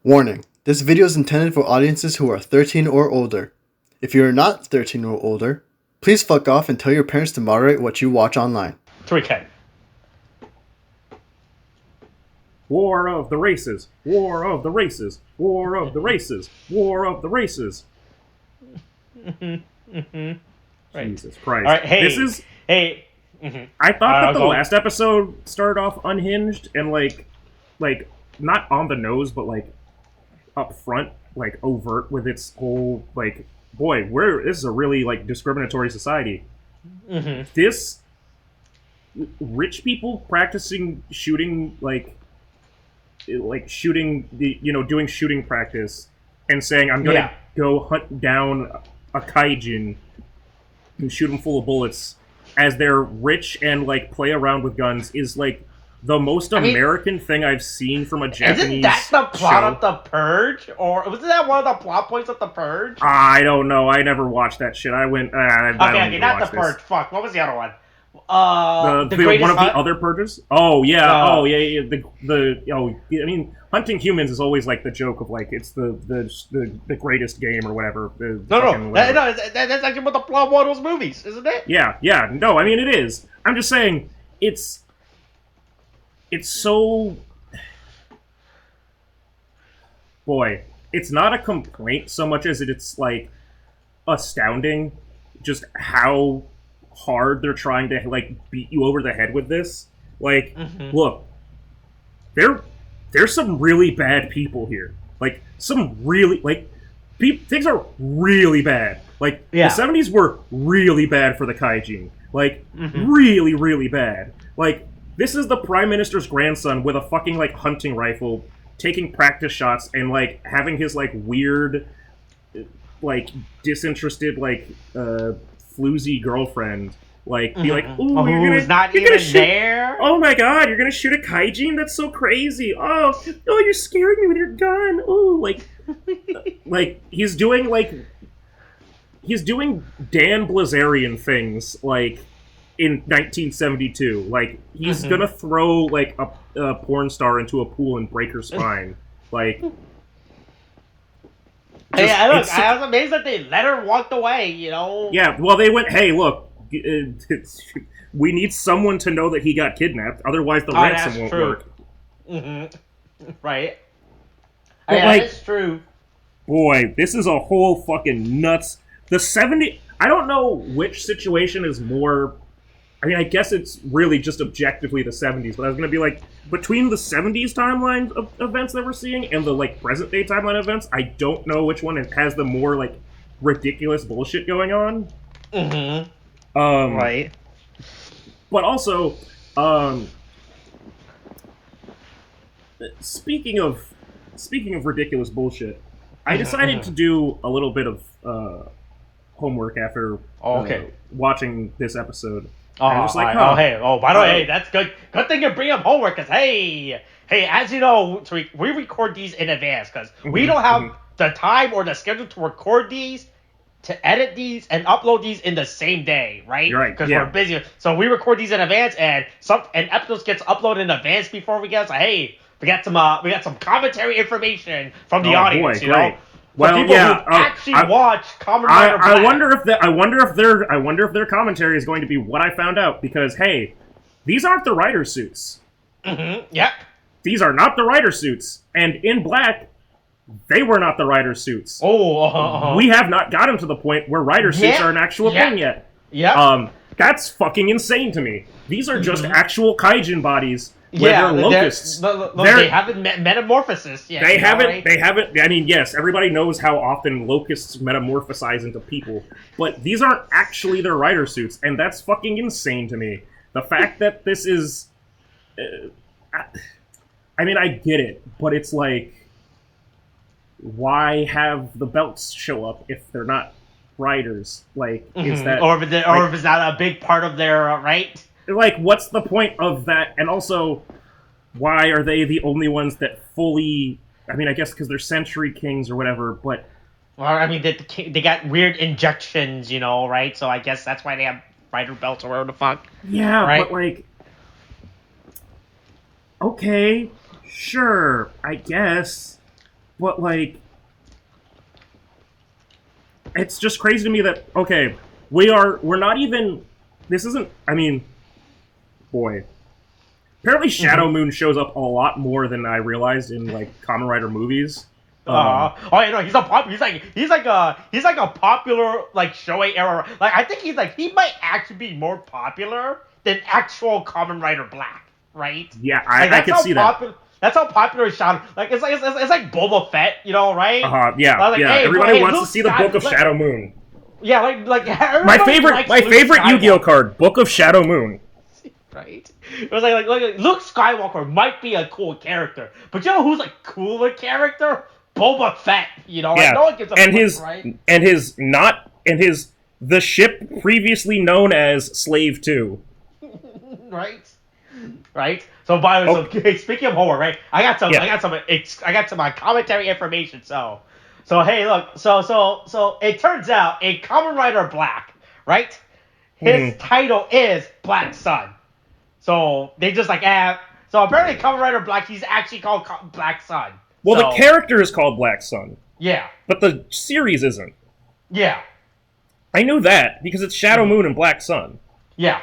Warning, this video is intended for audiences who are 13 or older. If you are not 13 or older, please fuck off and tell your parents to moderate what you watch online. 3K. War of the races, war of the races, war of the races, war of the races. Right. Jesus Christ. All right, hey. This is... Hey. I thought that the last episode started off unhinged and, like, not on the nose, but, like, up front, like, overt with its whole, like, boy, this is a really, like, discriminatory society. This... Rich people practicing shooting, like shooting doing shooting practice and saying, I'm gonna go hunt down a kaijin and shoot him full of bullets as they're rich and, like, play around with guns is, like, the most American thing I've seen from a Japanese Isn't that the plot show. of The Purge? Or wasn't that one of the plot points of The Purge? I don't know. I never watched that shit. I went, I don't not The watch Purge. this. Fuck, what was the other one? One of the other purges? Oh yeah, I mean, hunting humans is always, like, the joke of, like, it's the greatest game or whatever. That's actually what the plot one of those movies, isn't it? Yeah, no, I mean, it is. I'm just saying, it's so... Boy, it's not a complaint so much as it's, like, astounding just how hard they're trying to, like, beat you over the head with this. Like, look, there's some really bad people here. Like, some really, like, things are really bad. Like, the 70s were really bad for the kaijin. Like, really, really bad. Like, this is the Prime Minister's grandson with a fucking, like, hunting rifle, taking practice shots, and, like, having his, like, weird, like, disinterested, like, floozy girlfriend, like, be like, ooh, you're gonna shoot, there? oh my god, you're gonna shoot a kaijin? That's so crazy. Oh, you're scaring me with your gun. Ooh, like, like, he's doing Dan Blazarian things, like, in 1972. Like, he's gonna throw, like, a porn star into a pool and break her spine. Like... I was amazed that they let her walk away, you know? Yeah, well, they went, hey, look, we need someone to know that he got kidnapped, otherwise the ransom won't work. Right. But, that's true. Boy, this is a whole fucking nuts... The 70... I don't know which situation is more... I mean, I guess it's really just objectively the 70s, but I was gonna be like, between the 70s timeline of events that we're seeing and the, like, present-day timeline events, I don't know which one has the more, like, ridiculous bullshit going on. Right. But also, speaking of ridiculous bullshit, I decided to do a little bit of homework after watching this episode. By the way, that's good. Good thing you bring up homework, because, hey, as you know, we record these in advance, because we don't have the time or the schedule to record these, to edit these, and upload these in the same day, right? You're right, because we're busy. So we record these in advance, and episodes gets uploaded in advance before we get, hey, we got some commentary information from the audience, you know? Well, people who actually watch Kamen Rider Black. I wonder if their commentary is going to be what I found out, because, hey, these aren't the rider suits. Yep. These are not the rider suits, and in Black, they were not the rider suits. We have not gotten to the point where rider suits are an actual thing yet. That's fucking insane to me. These are just actual kaijin bodies. Where they're locusts. They haven't metamorphosis yet. They haven't. I mean, yes, everybody knows how often locusts metamorphosize into people, but these aren't actually their rider suits, and that's fucking insane to me. The fact that this is... I mean, I get it, but it's like... Why have the belts show up if they're not riders? Like, is that... Or if it's not a big part of their right... Like, what's the point of that? And also, why are they the only ones that fully... I mean, I guess because they're Century Kings or whatever, but... Well, I mean, they got weird injections, you know, right? So I guess that's why they have rider belts or whatever the fuck. Yeah, right? But, like... Okay, sure, I guess. But, like, it's just crazy to me that, okay, we're not even, this isn't, I mean, boy. Apparently Shadow Moon shows up a lot more than I realized in, like, Kamen Rider movies. Oh yeah, no, he's like a popular like Shoei era. Like I think he might actually be more popular than actual Kamen Rider Black, right? Yeah, like, I can see that. That's how popular Shadow. Like it's like Boba Fett, you know, right? Yeah, like, yeah. Hey, everybody wants Luke to see the Book of Shadow Moon. Yeah, like my favorite Yu-Gi-Oh card, Book of Shadow Moon. Right? It was like Luke Skywalker might be a cool character, but you know who's a cooler character? Boba Fett. You know, yeah. like no one gives a fuck, right? And his the ship previously known as Slave 2. Right. So by the way, so speaking of homework, right? I got some commentary information. So hey, look. So it turns out in Kamen Rider Black, right? His title is Black Sun. So they just like so apparently Kamen Rider Black, he's actually called Black Sun. Well, the character is called Black Sun. Yeah. But the series isn't. Yeah. I knew that because it's Shadow Moon and Black Sun. Yeah.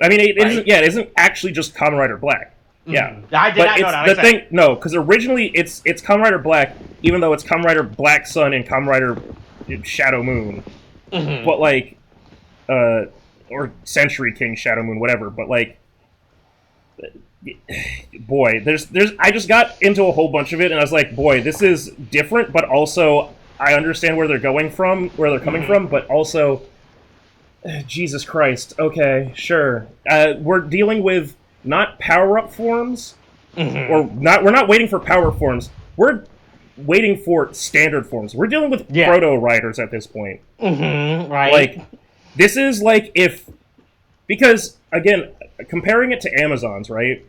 I mean, it isn't. Yeah, it isn't actually just Kamen Rider Black. Yeah, I did not know that. The thing, no, because originally it's Kamen Rider Black, even though it's Kamen Rider Black Sun and Kamen Rider Shadow Moon. But like, or Century King Shadow Moon, whatever. But like, boy, there's I just got into a whole bunch of it, and I was like, boy, this is different, but also I understand where they're coming from, but also, Jesus Christ, okay, sure. We're dealing with not power-up forms, we're not waiting for power forms, we're waiting for standard forms. We're dealing with proto-riders at this point. Right. Like, this is like if, because, again, comparing it to Amazon's, right?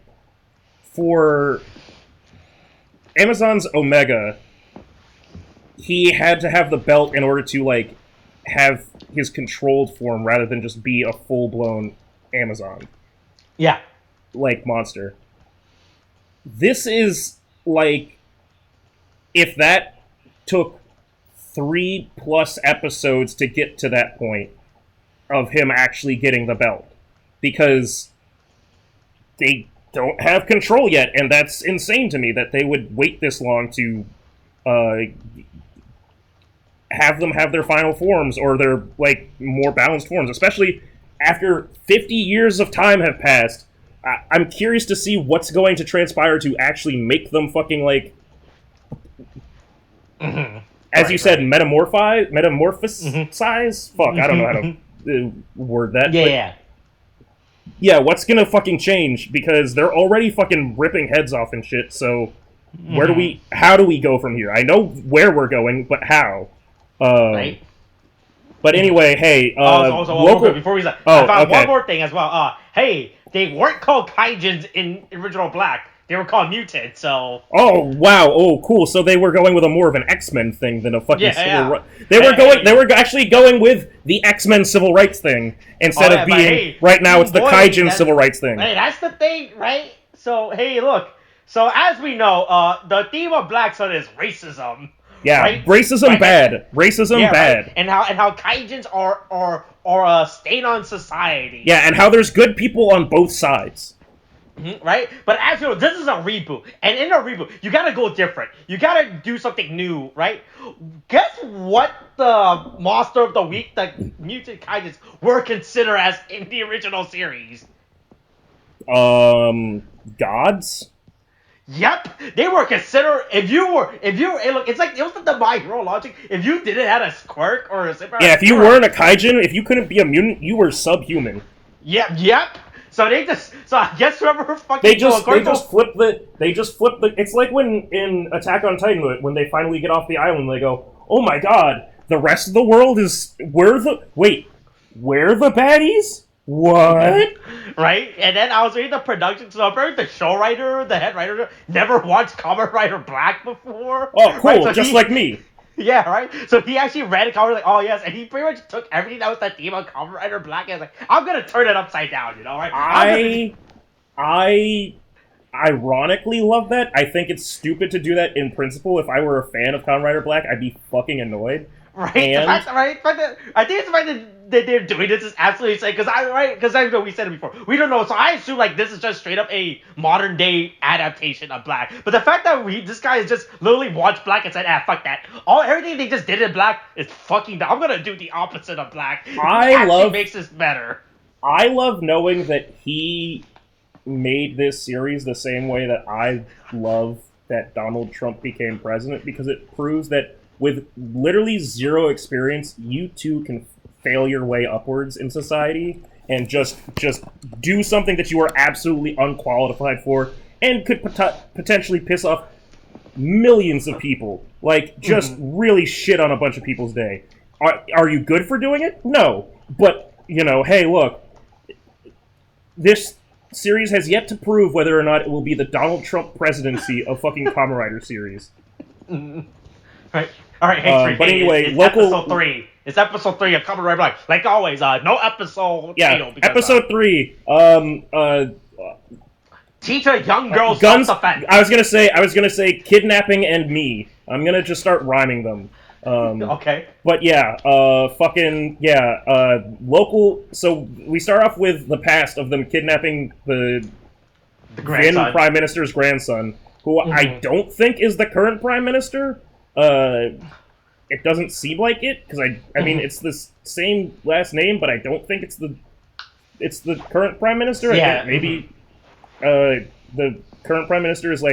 For Amazon's Omega, he had to have the belt in order to, like, have his controlled form rather than just be a full-blown Amazon. Yeah. Like, monster. This is, like, if that took 3+ episodes to get to that point of him actually getting the belt. Because they don't have control yet, and that's insane to me that they would wait this long to have them have their final forms or their, like, more balanced forms, especially after 50 years of time have passed. I'm curious to see what's going to transpire to actually make them fucking, like, as you said, metamorphosize? Fuck, I don't know how to word that. Yeah. Yeah, what's gonna fucking change? Because they're already fucking ripping heads off and shit, so how do we go from here? I know where we're going, but how? Right. But anyway, hey, before we start, I found one more thing as well. Hey, they weren't called Kaijins in original Black. They were called mutants, so... Oh, wow. Oh, cool. So they were going with a more of an X-Men thing than a fucking civil rights... They were actually going with the X-Men civil rights thing instead of being... right now, it's the Kaijin civil rights thing. Hey, that's the thing, right? So, hey, look. So, as we know, the theme of Black Sun is racism. Yeah, right? Racism bad. Racism bad. Right? And how Kaijins are a stain on society. Yeah, and how there's good people on both sides. Right? But as you know, this is a reboot. And in a reboot, you gotta go different. You gotta do something new, right? Guess what the monster of the week, the mutant Kaijins, were considered as in the original series? Gods? Yep, they were considered. If you were, look, it's like it was the My Hero logic. If you didn't have a quirk or a super, if you weren't a Kaijin, if you couldn't be a mutant, you were subhuman. Yep. So I guess whoever fucking they just flip the. It's like when in Attack on Titan when they finally get off the island, they go, "Oh my god, the rest of the world is we're the baddies." What? Right? And then I was reading the production, so apparently the show writer, the head writer, never watched Kamen Rider Black before. Oh, cool, right? So just like me. Yeah, right? So he actually read Kamen Rider, like, oh yes, and he pretty much took everything that was the theme of Kamen Rider I was like, I'm gonna turn it upside down, you know, right? ironically love that. I think it's stupid to do that in principle. If I were a fan of Kamen Rider Black, I'd be fucking annoyed. Right, And I think it's the fact that they're doing this is absolutely insane. Because I know we said it before. We don't know, so I assume like this is just straight up a modern day adaptation of Black. But the fact that this guy has just literally watched Black and said, fuck that. Everything they just did in Black is fucking bad. I'm gonna do the opposite of Black. Makes this better. I love knowing that he made this series the same way that I love that Donald Trump became president, because it proves that with literally zero experience, you too can fail your way upwards in society and just do something that you are absolutely unqualified for and could potentially piss off millions of people. Like, just really shit on a bunch of people's day. Are you good for doing it? No. But, hey, look, this series has yet to prove whether or not it will be the Donald Trump presidency of fucking Kamen Rider series. Right. All right, hey, but anyway, it's episode 3. It's episode 3 of Kamen Rider Black. Like always, no episode title. Yeah, episode 3. Teach a young girl guns. self-defense. I was gonna say kidnapping and me. I'm gonna just start rhyming them. Okay. But yeah, local. So we start off with the past of them kidnapping the then Prime Minister's grandson, who I don't think is the current Prime Minister. It doesn't seem like it, because I mean it's the same last name, but I don't think it's the current Prime Minister. Yeah. I think maybe the current Prime Minister is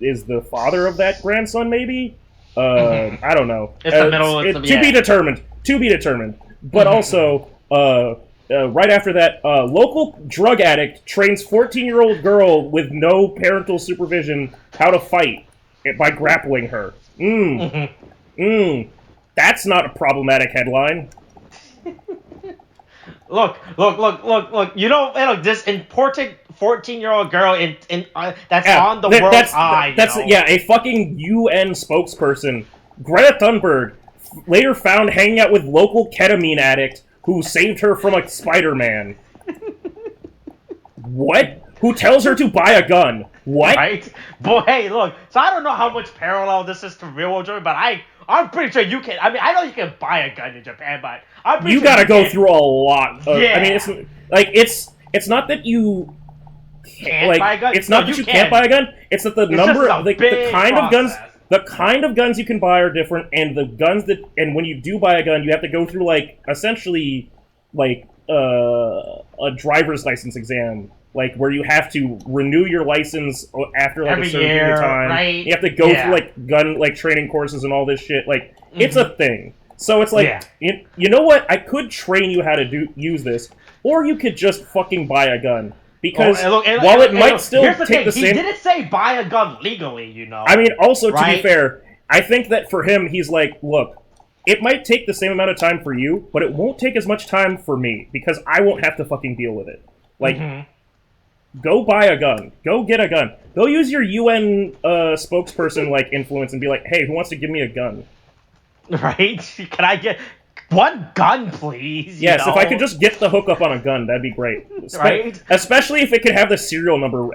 is the father of that grandson, maybe. I don't know. It's the middle. To be determined. To be determined. But also, right after that, local drug addict trains 14-year-old girl with no parental supervision how to fight by grappling her. That's not a problematic headline. Look. This important 14-year-old girl that's on the world's eye. A fucking UN spokesperson, Greta Thunberg, later found hanging out with local ketamine addict who saved her from a Spider-Man. What? Who tells her to buy a gun? What? Right? But hey, look. So I don't know how much parallel this is to real world Germany, but I'm pretty sure you can. I mean, I know you can buy a gun in Japan, but I'm pretty you sure gotta go through a lot. Yeah. I mean, it's not that you can't buy a gun. It's not that you can't buy a gun. It's that the kind of guns you can buy are different, and the guns and when you do buy a gun, you have to go through essentially a driver's license exam. Where you have to renew your license after a certain period of time. Right? You have to go through gun training courses and all this shit. It's a thing. So it's you know what? I could train you how to use this, or you could just fucking buy a gun. Because while it might still take the same... He didn't say buy a gun legally, I mean, also, to be fair, I think that for him, he's look, it might take the same amount of time for you, but it won't take as much time for me, because I won't have to fucking deal with it. Go buy a gun. Go get a gun. Go use your UN spokesperson influence and be like, hey, who wants to give me a gun? Right? Can I get one gun, please? Yes, if I could just get the hookup on a gun, that'd be great. Right? Especially if it could have the serial number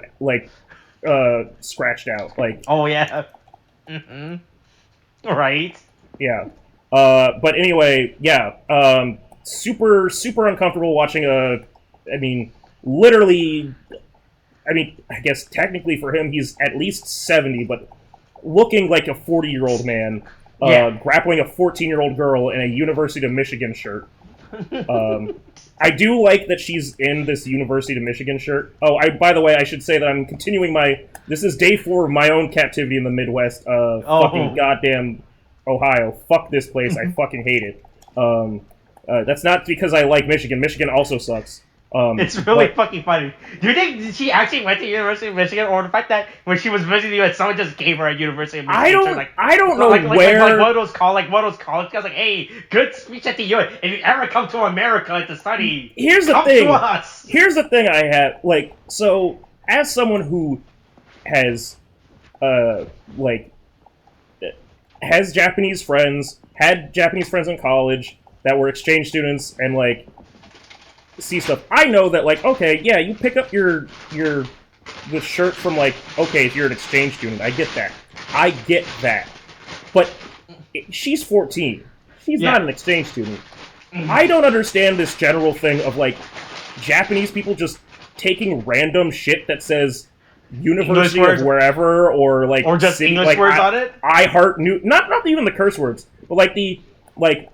scratched out. Oh yeah. Right. Yeah. But anyway, yeah. Super uncomfortable watching literally. I guess technically for him, he's at least 70, but looking like a 40-year-old man, grappling a 14-year-old girl in a University of Michigan shirt. I do like that she's in this University of Michigan shirt. Oh, by the way, I should say that I'm continuing this is day 4 of my own captivity in the Midwest. Fucking goddamn Ohio. Fuck this place. I fucking hate it. That's not because I like Michigan. Michigan also sucks. It's really fucking funny. Do you think she actually went to University of Michigan, or the fact that when she was visiting you, someone just gave her a University of Michigan? I don't know where. One of those college guys, hey, good speech at the UN. If you ever come to America to study, come to us. Here's the thing I have, so as someone who has, has Japanese friends, had Japanese friends in college that were exchange students, and see stuff. I know that, okay, yeah, you pick up your the shirt from, like, okay, if you're an exchange student, I get that. But she's 14. She's not an exchange student. I don't understand this general thing of, like, Japanese people just taking random shit that says University of wherever, or, like, or just city, English like, words on it? I heart new, not even the curse words, but, like,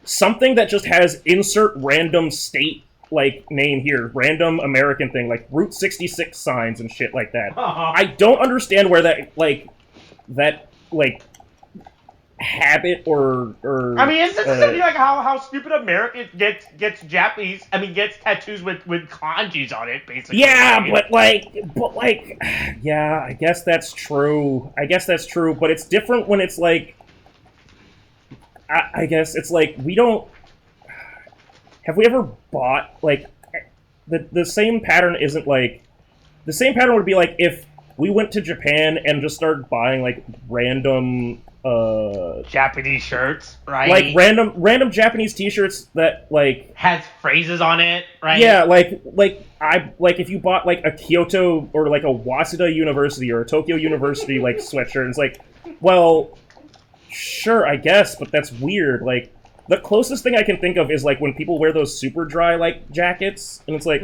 something that just has insert random state, like, name here, random American thing, like Route 66 signs and shit like that. I don't understand where that habit or I mean, it's essentially like how stupid America gets Japanese. I mean, gets tattoos with kanjis on it, basically. Yeah, right? but like, yeah, I guess that's true. But it's different when it's like, I guess it's like, we don't. Have we ever bought, like, the same pattern isn't like, the same pattern would be like if we went to Japan and just started buying, like, random Japanese shirts, right? Like random Japanese T-shirts that, like, has phrases on it, right? Yeah, like if you bought, like, a Kyoto or, like, a Waseda University or a Tokyo University, like, sweatshirt, it's like, well, sure, I guess, but that's weird. Like, the closest thing I can think of is, like, when people wear those super dry, like, jackets, and it's like,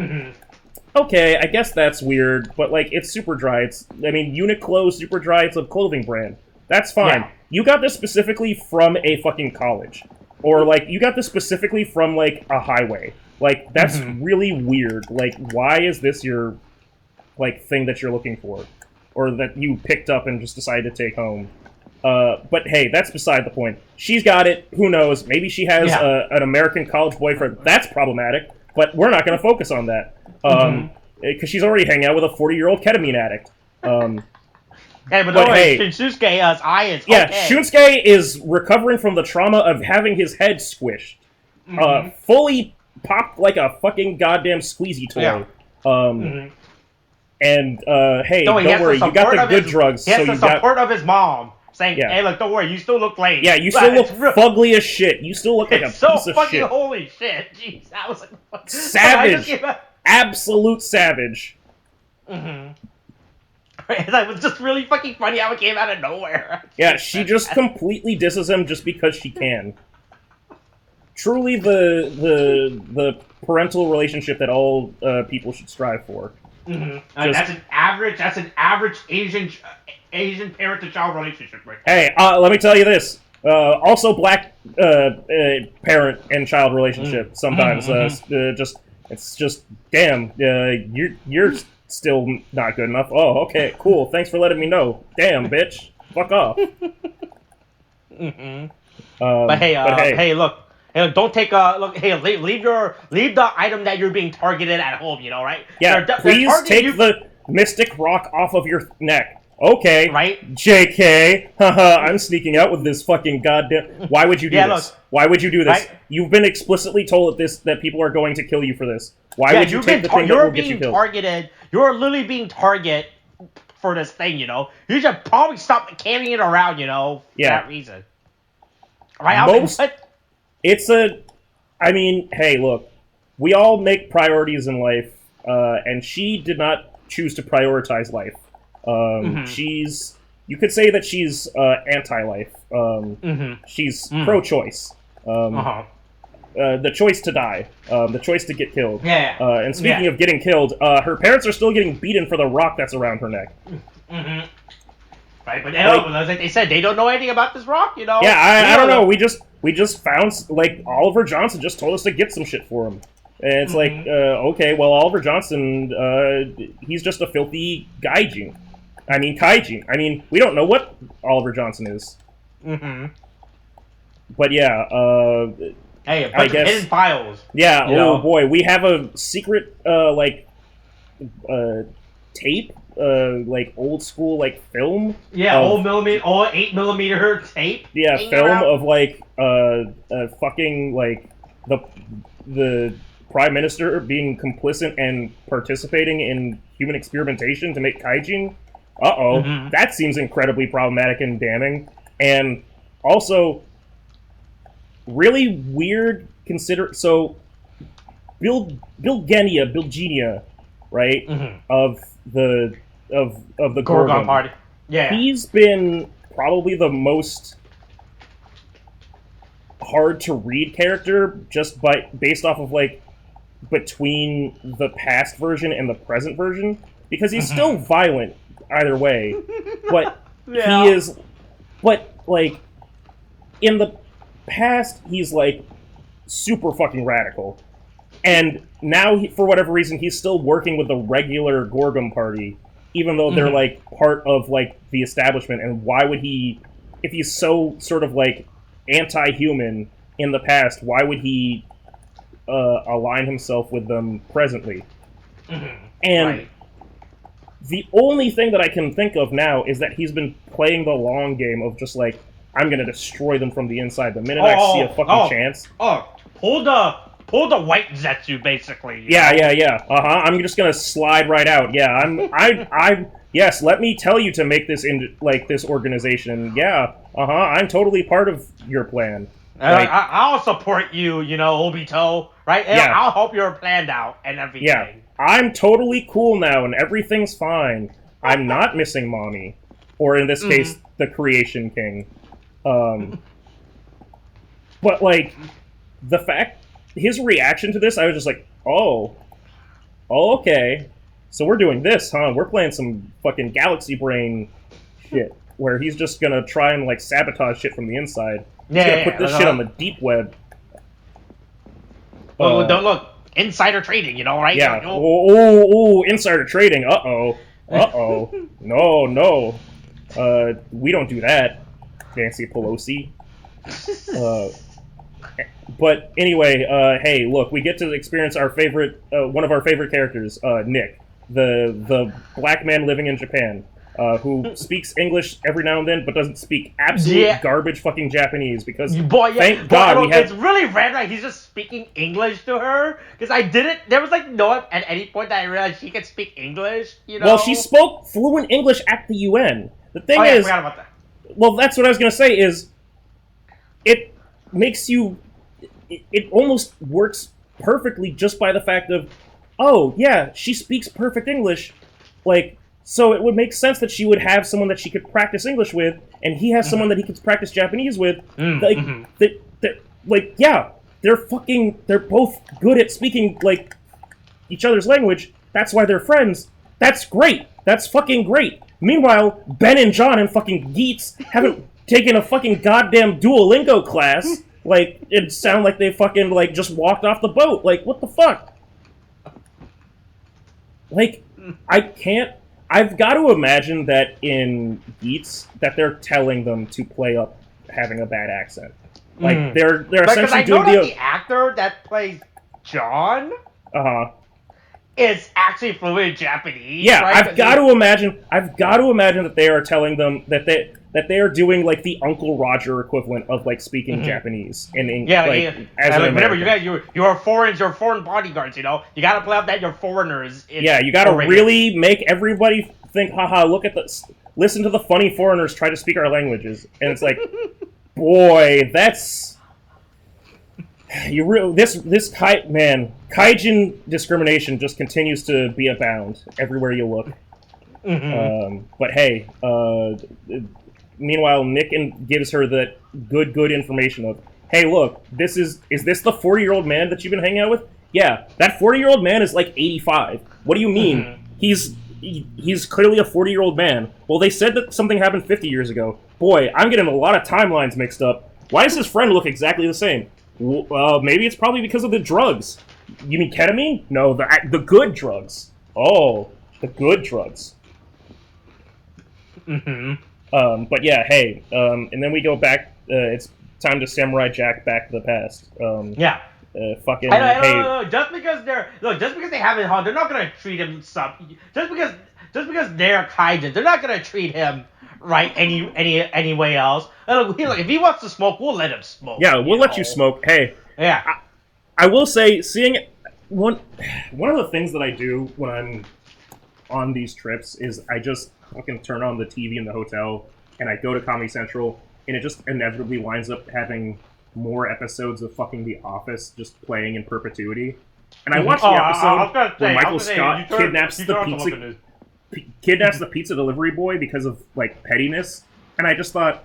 okay, I guess that's weird, but, like, it's super dry. Uniqlo Super Dry, it's a clothing brand. That's fine. Yeah. You got this specifically from a fucking college. Or, like, you got this specifically from, like, a highway. Like, that's really weird. Like, why is this your, like, thing that you're looking for? Or that you picked up and just decided to take home? But hey, that's beside the point. She's got it. Who knows? Maybe she has an American college boyfriend. That's problematic. But we're not going to focus on that. Because she's already hanging out with a 40-year-old ketamine addict. Hey, but Shunsuke's eye is okay. Yeah, Shunsuke is recovering from the trauma of having his head squished. Fully popped like a fucking goddamn squeezy toy. Yeah. And, hey, don't worry, you got the good drugs. He has the support of his mom. Saying, hey, look, don't worry, you still look lame. Yeah, you still look fugly as shit. You still look like a piece of shit. So fucking holy shit. Jeez, that was like... Savage. Absolute savage. That was just really fucking funny how it came out of nowhere. Yeah, she just completely disses him just because she can. Truly the parental relationship that all people should strive for. That's an average Asian parent to child relationship, right? Hey, let me tell you this. Also, black parent and child relationship sometimes. It's just damn. You're still not good enough. Oh, okay, cool. Thanks for letting me know. Damn, bitch. Fuck off. But hey, look. Hey, don't take look. Hey, leave the item that you're being targeted at home. You know, right? Yeah. Please take the mystic rock off of your neck. Okay. Right. JK. Haha. I'm sneaking out with this fucking goddamn. Why would you do this? Look, why would you do this? Right? You've been explicitly told that people are going to kill you for this. Why would you take the thing that will get you killed? Targeted. You're literally being targeted for this thing. You know. You should probably stop carrying it around. You know. For that reason. Right. I mean, hey, look, we all make priorities in life, and she did not choose to prioritize life. You could say that she's anti-life. She's pro-choice. The choice to die, the choice to get killed. And speaking of getting killed, her parents are still getting beaten for the rock that's around her neck. Right, but like they said, they don't know anything about this rock, you know? Yeah, I don't know. We just found, like, Oliver Johnson just told us to get some shit for him. And it's like, okay, well, Oliver Johnson, he's just a filthy kaijin. I mean, we don't know what Oliver Johnson is. But yeah, hey, a bunch of hidden files. Yeah, oh boy, we have a secret, tape, like old school, like film. Yeah, old 8mm tape. Yeah, film of like fucking like the prime minister being complicit and participating in human experimentation to make kaijin. That seems incredibly problematic and damning, and also really weird. Bilgenia, right? Of the Gorgon Gorgon party. Yeah. He's been probably the most hard to read character just based off of like between the past version and the present version, because he's still violent either way, but Yeah. he is, but like in the past he's like super fucking radical, and now for whatever reason he's still working with the regular Gorgon party, even though they're like part of like the establishment. And why would he, if he's so sort of like anti-human in the past, why would he align himself with them presently? And the only thing that I can think of now is that he's been playing the long game of just like, I'm gonna destroy them from the inside the minute I see a fucking chance. Pull the white Zetsu, basically. Yeah. I'm just gonna slide right out. Yeah, I'm yes, let me tell you to make this into like this organization. Yeah, I'm totally part of your plan. Like, I'll support you, you know, Obito, right? Yeah. I'll help your planned out and everything. Yeah, I'm totally cool now and everything's fine. I'm not missing mommy. Or in this case, the Creation King. But, like, the fact, his reaction to this, I was just like, oh, okay. So we're doing this, huh? We're playing some fucking Galaxy Brain shit, where he's just gonna try and, like, sabotage shit from the inside. He's gonna put this shit on the deep web. Well, don't look. Insider trading, you know, right? Yeah. Oh, insider trading. Uh-oh. No. We don't do that, Nancy Pelosi. But anyway, hey, look, we get to experience our favorite, one of our favorite characters, Nick, the black man living in Japan, who speaks English every now and then, but doesn't speak absolute garbage fucking Japanese, because thank God we have... It's really random, like, he's just speaking English to her, because there was, like, no at any point that I realized she could speak English, you know? Well, she spoke fluent English at the UN. The thing is... I forgot about that. Well, that's what I was gonna say, is... It makes you... It almost works perfectly just by the fact of, oh, yeah, she speaks perfect English, like... So it would make sense that she would have someone that she could practice English with, and he has someone that he could practice Japanese with. Like, yeah, they're both good at speaking, like, each other's language. That's why they're friends. That's great. That's fucking great. Meanwhile, Ben and John and fucking Geets haven't taken a fucking goddamn Duolingo class. Like, it sound like they fucking, like, just walked off the boat. Like, what the fuck? Like, I've got to imagine that in Geets that they're telling them to play up having a bad accent. Like they're essentially doing the actor that plays John is actually fluent in Japanese. Yeah, right? I've got to imagine that they are telling them that they are doing like the Uncle Roger equivalent of like speaking Japanese in English. Yeah, as an whenever American. you're foreign bodyguards, you know. You gotta play up that you're foreigners. You gotta really make everybody think, haha, listen to the funny foreigners try to speak our languages. And it's like, boy, that's Kaijin discrimination just continues to be abound everywhere you look. But hey, meanwhile, Nick gives her that good information of, hey, look, is this the 40-year-old man that you've been hanging out with? Yeah, that 40-year-old man is like 85. What do you mean? He's clearly a 40-year-old man. Well, they said that something happened 50 years ago. Boy, I'm getting a lot of timelines mixed up. Why does his friend look exactly the same? Well, maybe it's probably because of the drugs. You mean ketamine? No, the good drugs. Oh, the good drugs. But yeah, hey, and then we go back. It's time to Samurai Jack back to the past. Fucking. I just because they haven't hung, they're not gonna treat him just because they're Kaijin, they're not gonna treat him right any way else. Look, if he wants to smoke, we'll let him smoke. Yeah, we'll let you smoke. Hey. Yeah. I will say, seeing one of the things that I do when I'm on these trips is I just fucking turn on the TV in the hotel and I go to Comedy Central, and it just inevitably winds up having more episodes of fucking The Office just playing in perpetuity. And I watched the episode where Michael Scott kidnaps the pizza. kidnaps the pizza delivery boy because of like pettiness, and I just thought,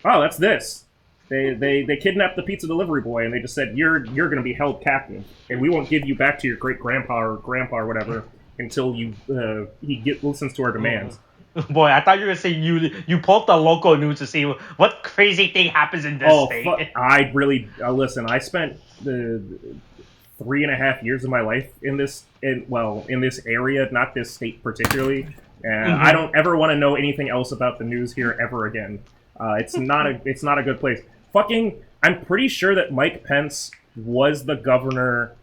oh, that's this. They kidnapped the pizza delivery boy, and they just said you're going to be held captive, and we won't give you back to your great grandpa or whatever until he listens to our demands. Boy, I thought you were gonna say you pulled the local news to see what crazy thing happens in this state. I really listen. I spent the 3.5 years of my life in this area, not this state particularly. I don't ever want to know anything else about the news here ever again. It's not a good place. I'm pretty sure that Mike Pence was the governor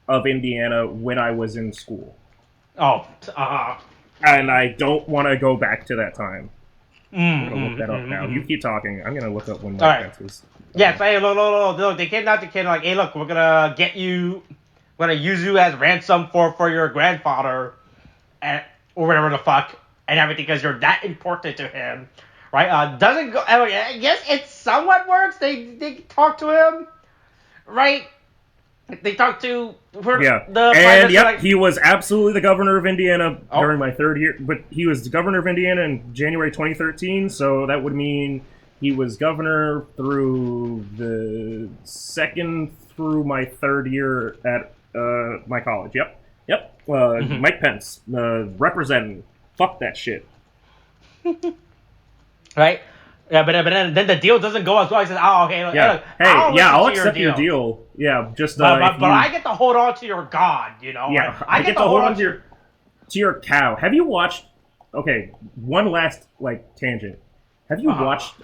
of Indiana when I was in school. Oh, and I don't want to go back to that time. I'm going to look that up now. You keep talking. I'm going to look up when Mike Pence was... Yeah, so hey, look, they kidnapped the kid, like, hey, look, we're going to use you as ransom for your grandfather, or whatever the fuck, and everything, because you're that important to him, right? Doesn't go... I guess it somewhat works. They talk to him, right? They talked to he was absolutely the governor of Indiana during my third year. But he was the governor of Indiana in January 2013, so that would mean he was governor through the second through my third year at my college. Yep. Mike Pence, representing. Fuck that shit. Right. Yeah, but then the deal doesn't go as well. He says, "Oh, okay, look, I'll accept your deal. Yeah, just but I get to hold on to your god, you know. Yeah, I get to hold on to your cow. Have you watched? Okay, one last tangent. Have you watched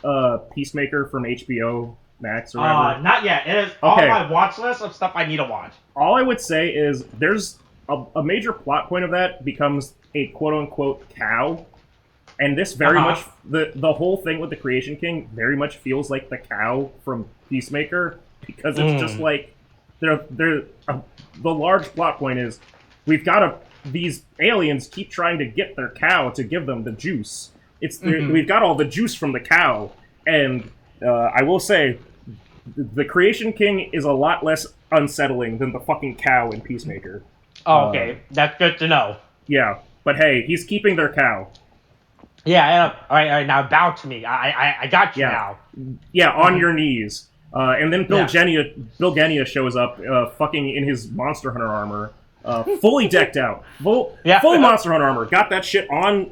Peacemaker from HBO Max or whatever? Not yet. It is on my watch list of stuff I need to watch. All I would say is there's a major plot point of that becomes a quote unquote cow. And this very much, the whole thing with the Creation King very much feels like the cow from Peacemaker, because it's just like, the large plot point is, these aliens keep trying to get their cow to give them the juice. We've got all the juice from the cow, and I will say, the Creation King is a lot less unsettling than the fucking cow in Peacemaker. Oh, okay. That's good to know. Yeah, but hey, he's keeping their cow. Yeah, all right, now bow to me. I got you now. Yeah, on your knees. And then Bill Genia shows up, fucking in his Monster Hunter armor, fully decked out, full Monster Hunter armor. Got that shit on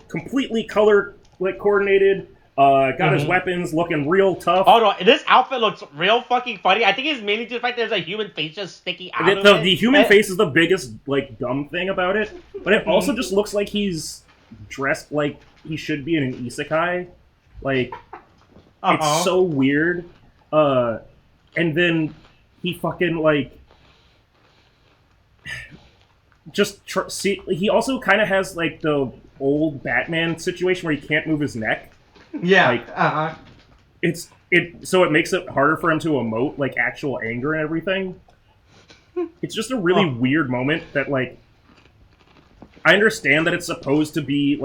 completely color coordinated. Got his weapons looking real tough. Oh no, this outfit looks real fucking funny. I think it's mainly just the fact there's a human face just sticking out of it. The human face is the biggest dumb thing about it, but it also just looks like he's dressed like he should be in an isekai. It's so weird. And then he fucking he also kind of has the old Batman situation where he can't move his neck. Yeah. So it makes it harder for him to emote actual anger and everything. It's just a really weird moment that I understand that it's supposed to be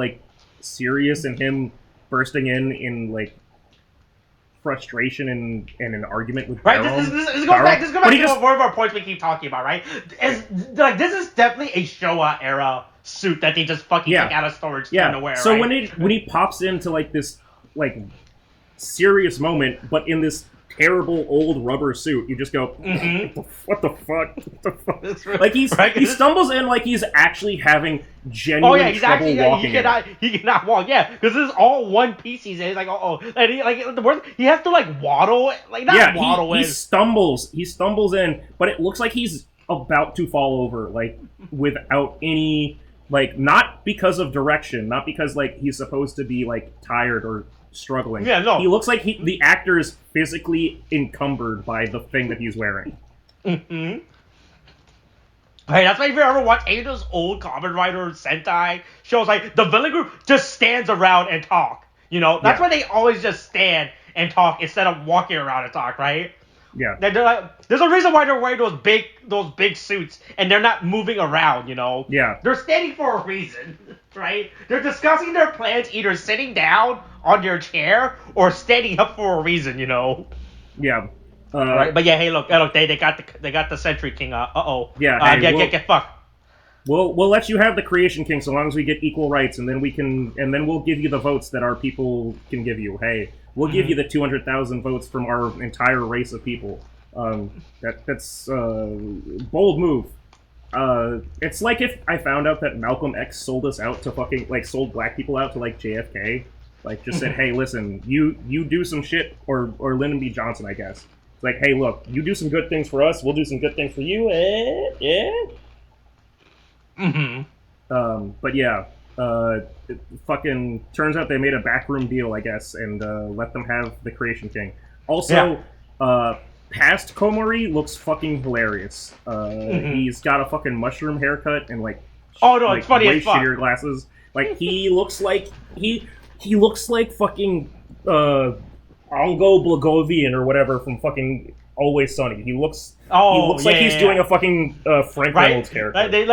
serious and him bursting in frustration and an argument with This goes back to one of our points we keep talking about, right? This is definitely a Showa era suit that they just fucking took out of storage to wear. So right? when he pops into this serious moment, but in this terrible old rubber suit, you just go, what the fuck? He stumbles in like he's actually having genuine trouble walking. He cannot walk. Yeah, because this is all one piece. He's in. He's like, and the worst, he has to waddle, waddle. He stumbles in, but it looks like he's about to fall over, without any, not because of direction, not because he's supposed to be tired or struggling. Yeah, no. He looks like the actor is physically encumbered by the thing that he's wearing. Mm-hmm. Hey, that's why if you ever watch any of those old Kamen Rider Sentai shows, the villain group just stands around and talk. You know, that's why they always just stand and talk instead of walking around and talk, right? Yeah. There's a reason why they're wearing those big suits and they're not moving around, you know? Yeah. They're standing for a reason, right? They're discussing their plans either sitting down on their chair or standing up for a reason, you know? Yeah. Right? But yeah, hey, look, they got the Sentry King. Yeah. Get fucked. We'll let you have the Creation King so long as we get equal rights, and then we'll give you the votes that our people can give you. Hey, we'll give you the 200,000 votes from our entire race of people. That's bold move. It's like if I found out that Malcolm X sold us out to sold black people out to JFK, just said, hey, listen, you do some shit, or Lyndon B. Johnson, I guess. It's like, hey, look, you do some good things for us, we'll do some good things for you, yeah. But yeah, it fucking turns out they made a backroom deal, I guess, and let them have the Creation King. Also, past Komori looks fucking hilarious. He's got a fucking mushroom haircut and it's funny way as fuck. shittier glasses. He looks like he looks like fucking Ongo Blagovian or whatever from fucking Always Sunny. He looks like he's doing a fucking Frank Reynolds character. They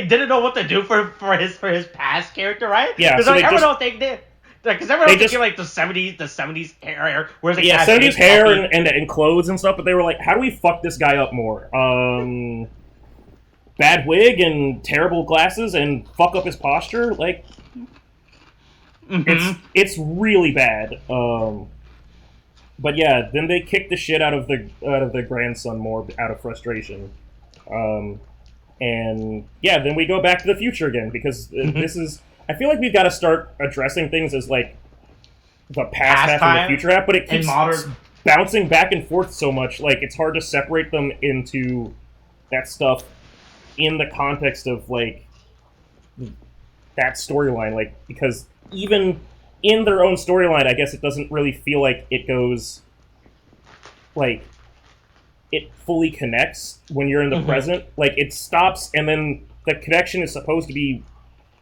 didn't know what to do for his past character, right? Yeah, because everyone else thinking the 70s hair, whereas 70s hair and clothes and stuff. But they were like, how do we fuck this guy up more? Bad wig and terrible glasses and fuck up his posture. It's really bad. But yeah, then they kick the shit out of the grandson more out of frustration, and yeah, then we go back to the future again because this is. I feel like we've got to start addressing things as the past half and the future half, but it keeps bouncing back and forth so much. It's hard to separate them into that stuff in the context of that storyline, because even in their own storyline, I guess it doesn't really feel like it goes, it fully connects when you're in the present. It stops, and then the connection is supposed to be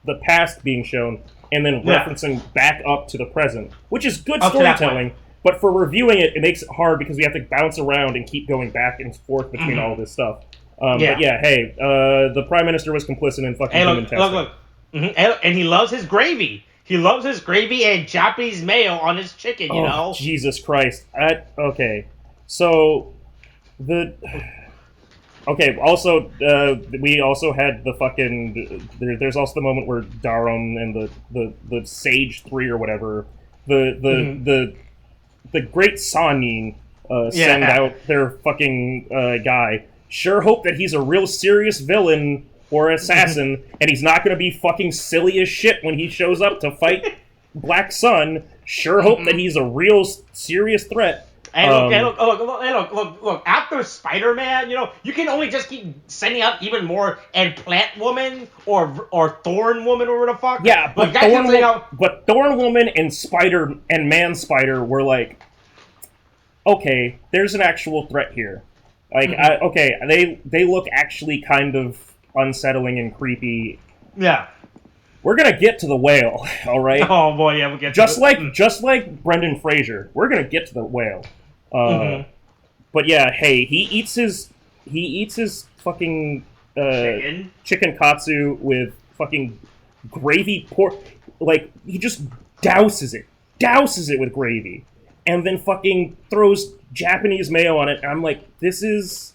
the past being shown, and then referencing back up to the present, which is good storytelling, but for reviewing it, it makes it hard because we have to bounce around and keep going back and forth between all this stuff. But yeah, hey, the Prime Minister was complicit in fucking human testing. Look. And he loves his gravy. He loves his gravy and Japanese mayo on his chicken, you know? Jesus Christ. Okay. So, okay, also, we also had the fucking... There's also the moment where Darum and the Sage 3 or whatever, the Great Sanin send out their fucking guy. Sure hope that he's a real serious villain or assassin, and he's not going to be fucking silly as shit when he shows up to fight Black Sun. Sure hope that he's a real serious threat. And look, after Spider-Man, you can only just keep sending out even more and Plant Woman or Thorn Woman or whatever the fuck. Yeah, but Thorn Woman and Man Spider were like, okay, there's an actual threat here. They look actually kind of unsettling and creepy. Yeah. We're gonna get to the whale, all right? Oh boy, yeah, we'll get just like Brendan Fraser. We're gonna get to the whale. But yeah, hey, he eats his fucking chicken katsu with fucking gravy pork. He just douses it with gravy, and then fucking throws Japanese mayo on it. And I'm like, this is.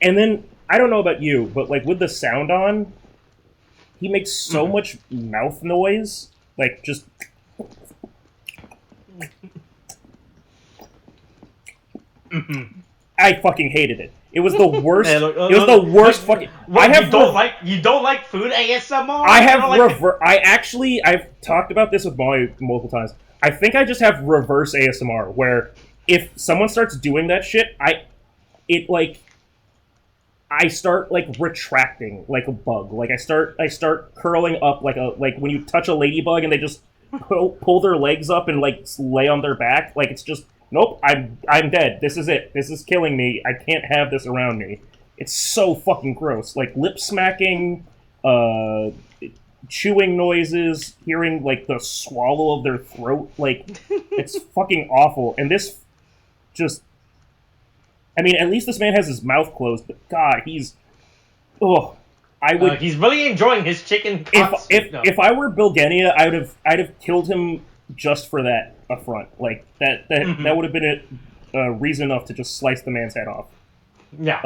And then I don't know about you, but with the sound on, he makes so much mouth noise, just. I fucking hated it. It was the worst. It was the worst fucking. You don't like food ASMR? I've talked about this with Molly multiple times. I think I just have reverse ASMR, where if someone starts doing that shit, I start retracting like a bug. I start curling up like when you touch a ladybug and they just pull their legs up and lay on their back. It's just nope. I'm dead. This is it. This is killing me. I can't have this around me. It's so fucking gross. Lip smacking, chewing noises, hearing the swallow of their throat. It's fucking awful. And this just. I mean, at least this man has his mouth closed, but God, he's... Oh, I would... he's really enjoying his chicken... If I were Bilgenia, I'd have killed him just for that affront. That would have been a reason enough to just slice the man's head off. Yeah.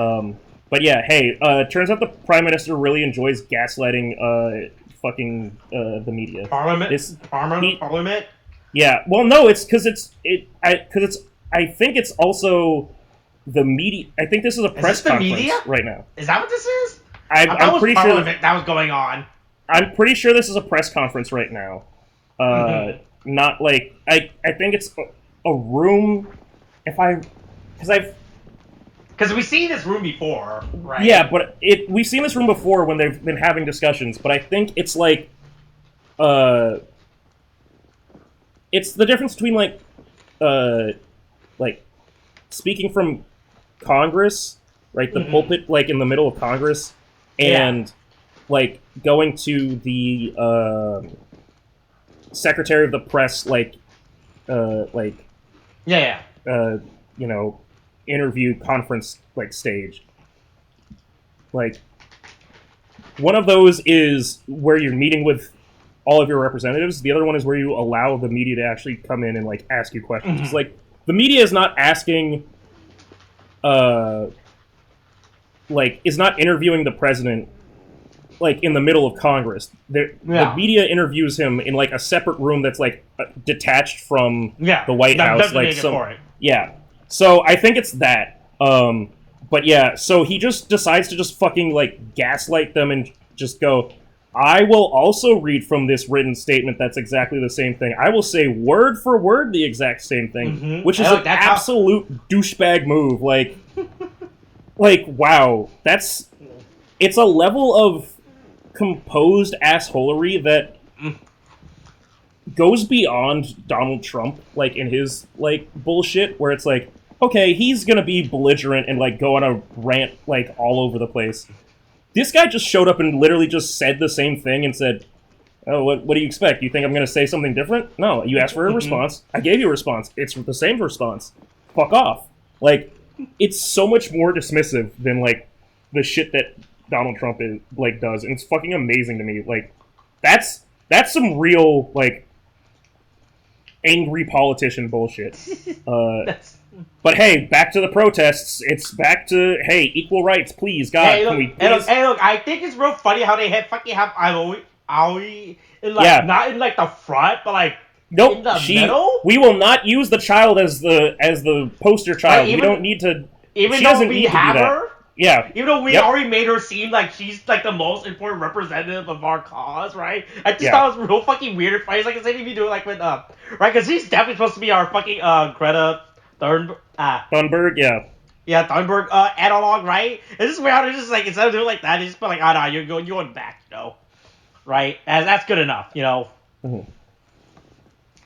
But yeah, hey, turns out the Prime Minister really enjoys gaslighting the media. Parliament? Yeah, well, no, it's because I think it's also the media. I think this is a press conference media? right now. Is that what this is? I'm pretty sure that was going on. I'm pretty sure this is a press conference right now. Not like I think it's a room. Because we've seen this room before, right? Yeah, but we've seen this room before when they've been having discussions. But I think it's like, it's the difference between like speaking from Congress, right? The pulpit, like in the middle of Congress, and like going to the secretary of the press, you know, interview conference like stage. Like, one of those is where you're meeting with all of your representatives. The other one is where you allow the media to actually come in and like ask you questions. It's like the media is not asking, is not interviewing the president like in the middle of Congress. The media interviews him in like a separate room that's like detached from the White House. Like so I think it's that. But yeah, so he just decides to just fucking like gaslight them and just go, I will also read from this written statement that's exactly the same thing. I will say word for word the exact same thing, which is an absolute douchebag move. Like, wow, it's a level of composed assholery that goes beyond Donald Trump, like, in his, like, bullshit, where it's like, okay, he's gonna be belligerent and, like, go on a rant, like, all over the place. This guy just showed up and literally just said the same thing and said, oh, what do you expect? You think I'm gonna say something different? No, you asked for a response. I gave you a response. It's the same response. Fuck off. Like, it's so much more dismissive than, like, the shit that Donald Trump is, like, does, and it's fucking amazing to me. Like, that's some real, like, angry politician bullshit. But hey, back to the protests. It's back to, hey, equal rights, please, God, hey, look, can we please... Hey, look, I think it's real funny how they fucking have Aoi in, like, not in, like, the front, but, like, nope, in the middle? We will not use the child as the poster child. We don't need to... Even though we have her? Yeah. Even though we already made her seem like she's, like, the most important representative of our cause, right? I just thought it was real fucking weird and funny. It's like the same thing you do, like, with, right? Because she's definitely supposed to be our fucking, Greta Thunberg, Yeah, Thunberg, analog, right? It's just weird how they're just, like, instead of doing like that, they just put, like, oh, no, you're going back, you know? Right? And that's good enough, you know?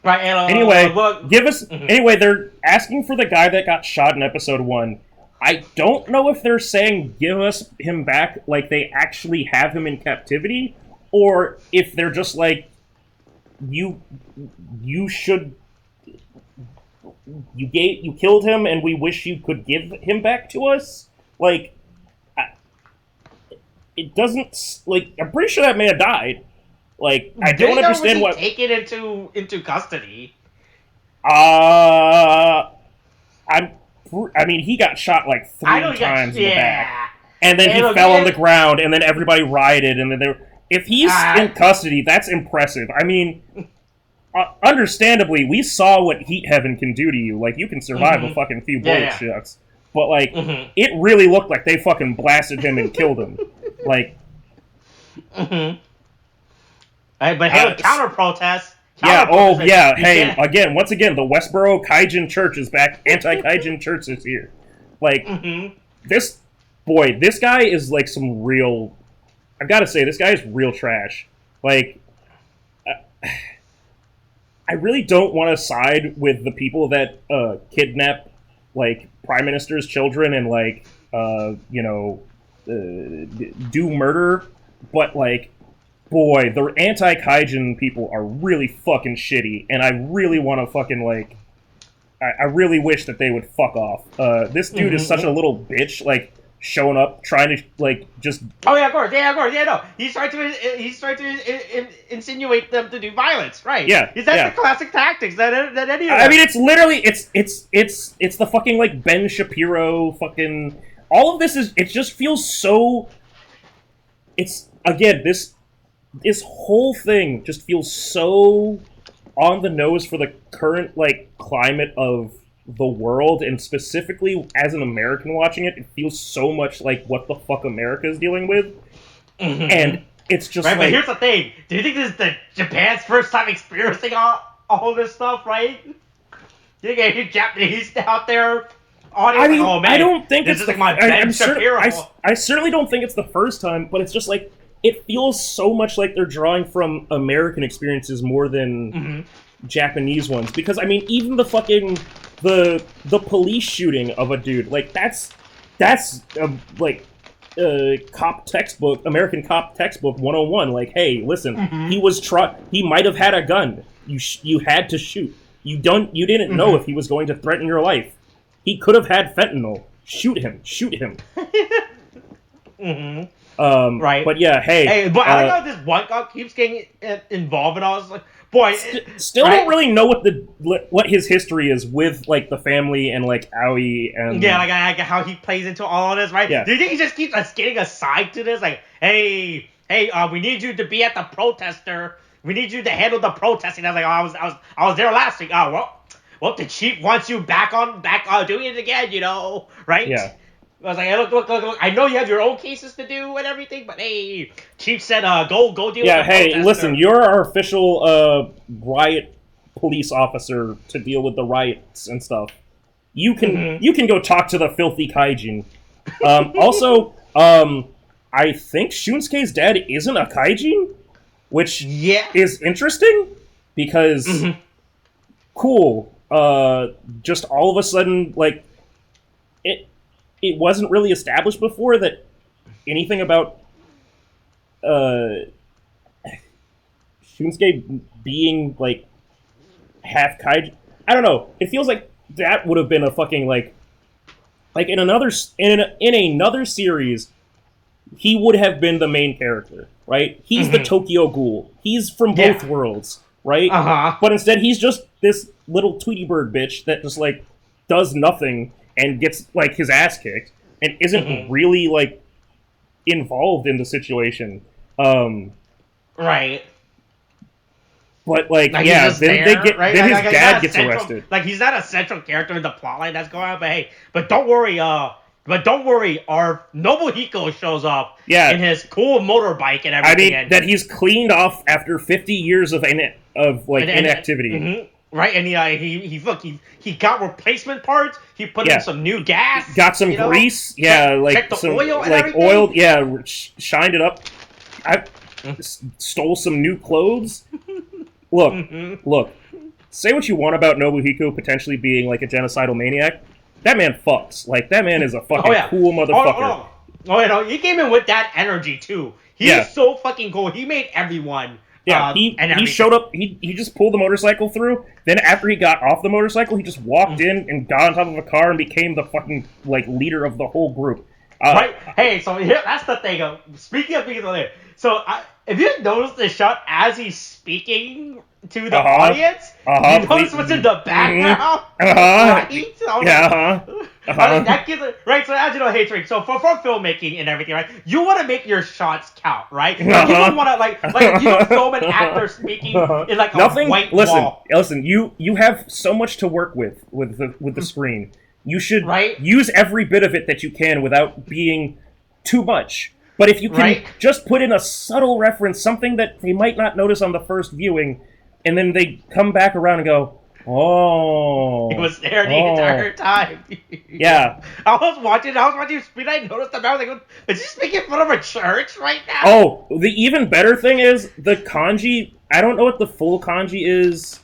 Right, and, anyway, give us... Anyway, they're asking for the guy that got shot in episode 1. I don't know if they're saying give us him back like they actually have him in captivity, or if they're just like, you should... You killed him and we wish you could give him back to us? Like, it doesn't... Like, I'm pretty sure that man died. Like, I don't understand what... taken into custody? I mean, he got shot like 3 times in the back. And then he fell on the ground, and then everybody rioted, and then if he's in custody, that's impressive. I mean, understandably, we saw what Heat Heaven can do to you. Like, you can survive a fucking few bullet shots. But, like, it really looked like they fucking blasted him and killed him. Like... But hey, counter-protest. Hey, once again, the Westboro Kaijin Church is back. Anti-Kaijin Church is here. Like, this guy is, like, some real... I've got to say, this guy is real trash. Like, I really don't want to side with the people that kidnap, like, prime ministers' children and, like, do murder, but, like, boy, the anti-Kaijin people are really fucking shitty, and I really want to fucking, like... I really wish that they would fuck off. This dude is such a little bitch, like, showing up, trying to, like, just... Oh, yeah, of course, no. He's trying to insinuate them to do violence, right? Yeah, That's the classic tactics that any of them... I mean, it's literally, it's the fucking, like, Ben Shapiro fucking... all of this it just feels so... It's, again, this whole thing just feels so on the nose for the current, like, climate of the world, and specifically as an American watching it, it feels so much like what the fuck America is dealing with. Mm-hmm. And it's just right, but here's the thing. Do you think this is Japan's first time experiencing all this stuff, right? Do you think any Japanese out there... I mean, oh, man, I don't think this it's is like my Ben Shapiro. I certainly don't think it's the first time, but it's just like it feels so much like they're drawing from American experiences more than Japanese ones. Because I mean, even the fucking the police shooting of a dude, like that's like cop textbook, American cop textbook 101. Like, hey, listen, he might have had a gun. You had to shoot. You didn't know if he was going to threaten your life. He could have had fentanyl. Shoot him. Right. But yeah, hey. But I like how this one guy keeps getting involved in all this. Like, boy, still don't really know what his history is with like the family and like Aoi and like how he plays into all of this, right? Yeah. Do you think he just keeps getting aside to this? Like, hey, we need you to be at the protester. We need you to handle the protesting. I was like, I was there last week. Oh well, the chief wants you back doing it again, right? Yeah. I was like, look, I know you have your own cases to do and everything, but hey, chief said, go deal with the protester. protester. Listen, you're our official riot police officer to deal with the riots and stuff. You can go talk to the filthy kaijin. Also, I think Shunsuke's dad isn't a kaijin, which is interesting because cool. Just all of a sudden, like, it wasn't really established before that anything about Shunsuke being, like, half kaiju. I don't know. It feels like that would have been a fucking, like in another series, he would have been the main character, right? He's the Tokyo Ghoul. He's from both worlds, right? But instead, he's just this little Tweety Bird bitch that just, like, does nothing and gets, like, his ass kicked and isn't really, like, involved in the situation. Right. But, like yeah, then his dad gets arrested. Like, he's not a central character in the plotline that's going on, but hey, don't worry, our Nobuhiko shows up in his cool motorbike and everything. I mean, that he's cleaned off after 50 years of inactivity. Right, and he got replacement parts. He put in some new gas. Got some grease. Check the oil and everything. Oil. Shined it up. I stole some new clothes. Look. Say what you want about Nobuhiko potentially being like a genocidal maniac. That man fucks. Like, that man is a fucking cool motherfucker. He came in with that energy too. He's so fucking cool. He made everyone. Yeah, he showed up, he just pulled the motorcycle through, then after he got off the motorcycle, he just walked in and got on top of a car and became the fucking, like, leader of the whole group. Right? Hey, so here, that's the thing. Speaking of being there, so if you notice the shot as he's speaking to the audience, you notice what's in the background? Right? That gives it, right, so as you know, hey, Tariq, so for filmmaking and everything, right, you want to make your shots count, right? Like, you don't want to, like you don't film an actor speaking in, like, a white wall. Listen, you have so much to work with the screen. You should use every bit of it that you can without being too much. But if you can just put in a subtle reference, something that they might not notice on the first viewing, and then they come back around and go, oh. It was there the entire time. Yeah. I was watching Speed, I noticed that. I was like, is he speaking in front of a church right now? Oh, the even better thing is, the kanji, I don't know what the full kanji is,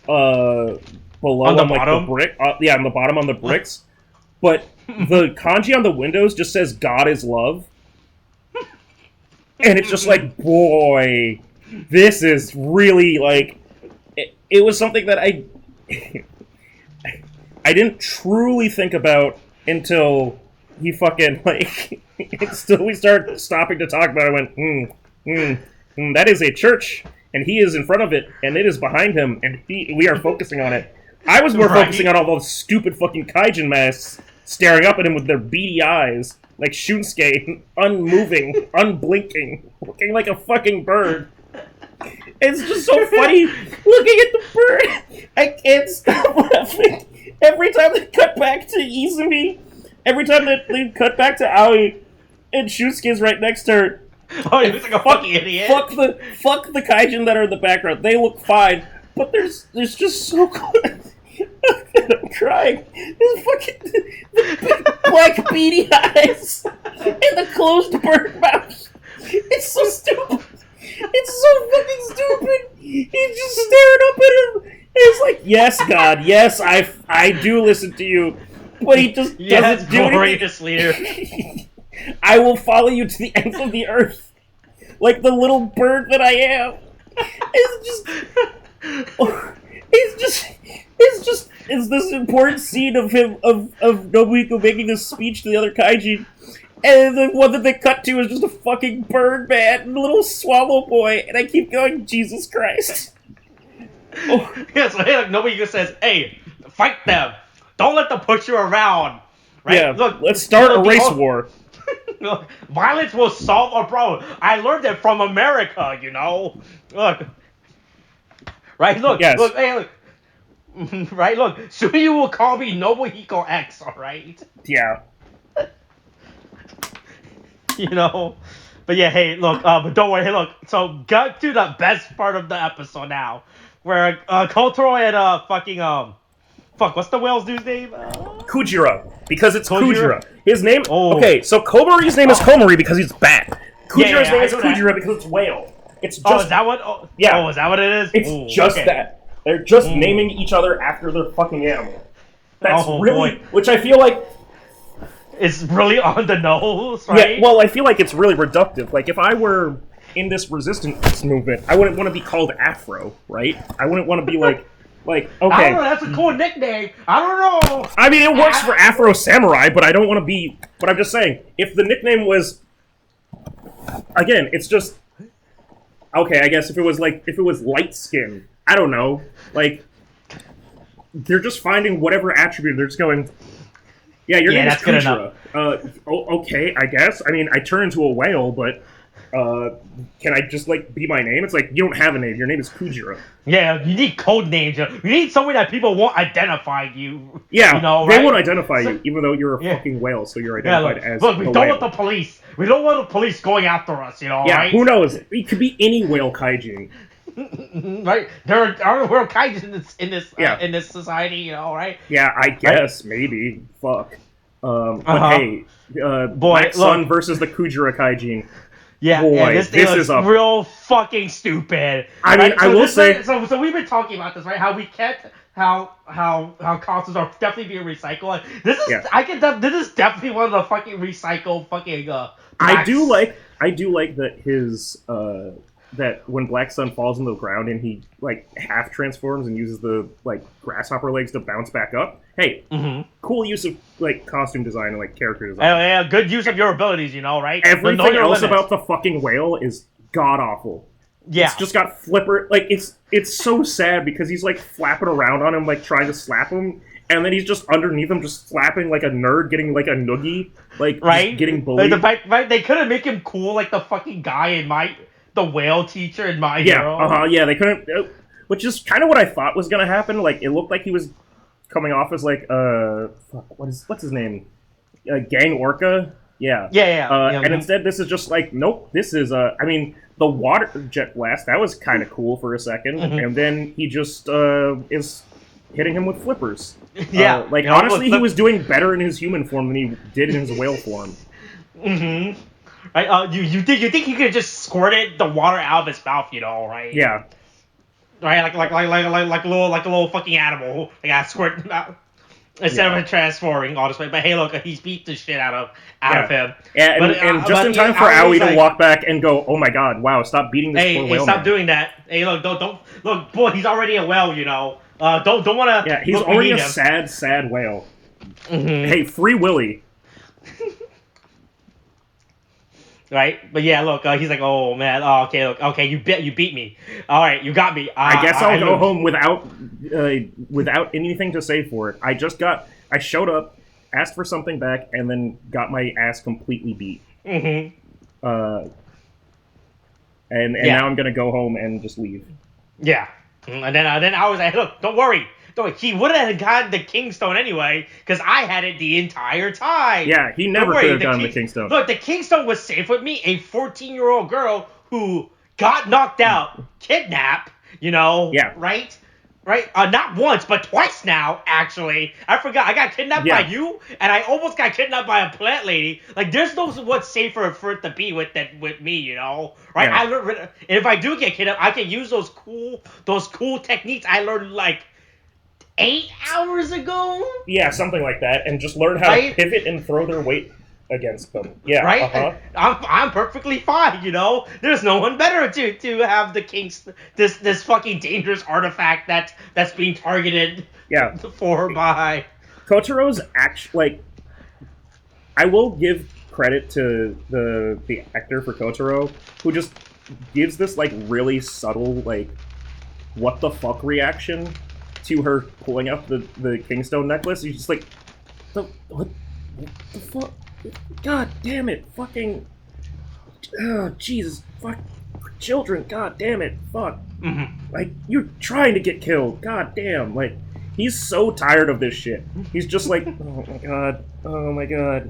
below on the bottom? The brick. On the bottom on the bricks. But the kanji on the windows just says, God is love. And it's just like, boy, this is really, like, it was something that I didn't truly think about until he fucking, like, until we started stopping to talk about it. I went, that is a church, and he is in front of it, and it is behind him, and we are focusing on it. I was more focusing on all those stupid fucking kaijin masks staring up at him with their beady eyes, like Shunsuke, unmoving, unblinking, looking like a fucking bird. It's just so funny looking at the bird. I can't stop laughing. Every time they cut back to Izumi, every time they cut back to Aoi, and Shunsuke's right next to her. Oh, he looks like a fucking idiot. Fuck the kaijin that are in the background. They look fine, but there's just so good. I'm crying. There's fucking the big black beady eyes and the closed bird mouth. It's so stupid. It's so fucking stupid. He's just staring up at him. It's like, yes, God, yes, I do listen to you, but he just doesn't do glorious leader. I will follow you to the ends of the earth, like the little bird that I am. It's this important scene of him of Nobuhiko making this speech to the other kaiji, and the one that they cut to is just a fucking bird man and a little swallow boy, and I keep going, Jesus Christ. Oh. Yeah, so hey, like Nobuhiko says, hey, fight them. Don't let them push you around. Right? Yeah, look, let's start a race war. Look, violence will solve our problem. I learned it from America, you know. Look. Right, look. Yes. Look, hey, look. Right, look. Soon you will call me Nobuhiko X, alright? Yeah. You know? But yeah, hey, look, but don't worry, hey, look. So, get to the best part of the episode now. Where, Kotaro and, what's the whale's dude's name? Kujira, because it's Kujira. His name. Oh. Okay, so Komari's name is Komari because he's bat. Kujira's name is Kujira that. because it's whale. It's just. Oh, is that what? Oh, yeah. Oh, is that what it is? It's just that. They're just naming each other after their fucking animal. That's really, which I feel like. It's really on the nose, right? Yeah. Well, I feel like it's really reductive. Like if I were in this resistance movement, I wouldn't want to be called Afro, right? I wouldn't want to be like, okay. I don't know, that's a cool nickname. I don't know. I mean, it works for Afro Samurai, but I don't want to be... But I'm just saying, if the nickname was... Again, it's just... Okay, I guess if it was light skin, I don't know. Like, they're just finding whatever attribute, they're just going... Yeah, your name is Kujira. Okay, I guess. I mean, I turn into a whale, but... can I just, like, be my name? It's like, you don't have a name. Your name is Kujira. Yeah, you need code names. You need someone that people won't identify you. Yeah, you know, they won't identify you, even though you're a fucking whale, so you're identified as look, we don't whale. want the police. We don't want the police going after us, you know, right? Who knows? It could be any whale kaiju. Right? There are whale kaiju in this society, you know, right? Yeah, I guess, maybe. Fuck. But hey, Black Sun versus the Kujira kaiju. Yeah, boy, this is real fucking stupid. I mean, I will say... So we've been talking about this, right? How we can't... How costumes are definitely being recycled. This is... Yeah. This is definitely one of the fucking recycled fucking... I do like that his... that when Black Sun falls in the ground and he, like, half transforms and uses the, like, grasshopper legs to bounce back up. Hey, cool use of, like, costume design and, like, character design. Yeah, good use of your abilities, you know, right? Everything else about the fucking whale is god-awful. Yeah. It's just got flipper... Like, it's so sad because he's, like, flapping around on him, like, trying to slap him, and then he's just underneath him, just slapping like a nerd, getting, like, a noogie, like, right? getting bullied. Like, they couldn't make him cool like the fucking guy in the whale teacher in My Hero. Yeah, they couldn't... which is kind of what I thought was going to happen. Like, it looked like he was coming off as, like, what's his name? Gang Orca? Yeah. And instead, this is just like, nope, this is, I mean, the water jet blast, that was kind of cool for a second, and then he just, is hitting him with flippers. Yeah. Honestly, he was doing better in his human form than he did in his whale form. Right, you think he could just squirt the water out of his mouth, you know, right? Yeah. Right, like a little fucking animal. Like I squirt him out instead of transforming all this way. But hey, look, he's beat the shit out of him. Yeah, and just in time for Aoi to walk back and go, oh my god, wow, stop beating this poor whale. Hey, stop doing that. Hey, look, don't look, boy, he's already a whale, you know. Don't want to. Yeah, he's already a sad whale. Hey, free Willy. Right, but yeah, look, he's like, oh man, okay, you beat me. All right, you got me. I guess I'll go home without anything to say for it. I showed up, asked for something back, and then got my ass completely beat. Mm-hmm. And now I'm gonna go home and just leave. Yeah. And then I was like, look, don't worry. He would have gotten the Kingstone anyway, because I had it the entire time. Yeah, he never could have gotten the Kingstone. Look, the Kingstone was safe with me, a 14-year-old girl who got knocked out, kidnapped, Yeah. right? Right? Not once, but twice now, actually. I forgot. I got kidnapped by you, and I almost got kidnapped by a plant lady. Like, there's no what's safer for it to be with me, Right? Yeah. And if I do get kidnapped, I can use those cool techniques I learned, like, 8 hours ago? Yeah, something like that, and just learn how to pivot and throw their weight against them. Yeah, right. Uh-huh. I'm perfectly fine. There's no one better to have the King's this fucking dangerous artifact that's being targeted. Yeah. For by Kotaro's actually I will give credit to the actor for Kotaro, who just gives this like really subtle like what the fuck reaction to her pulling up the Kingstone necklace. He's just like, what the fuck? God damn it, fucking, oh, Jesus, fuck, children, god damn it, fuck. Mm-hmm. Like, you're trying to get killed, god damn, like, he's so tired of this shit. He's just like, oh my god,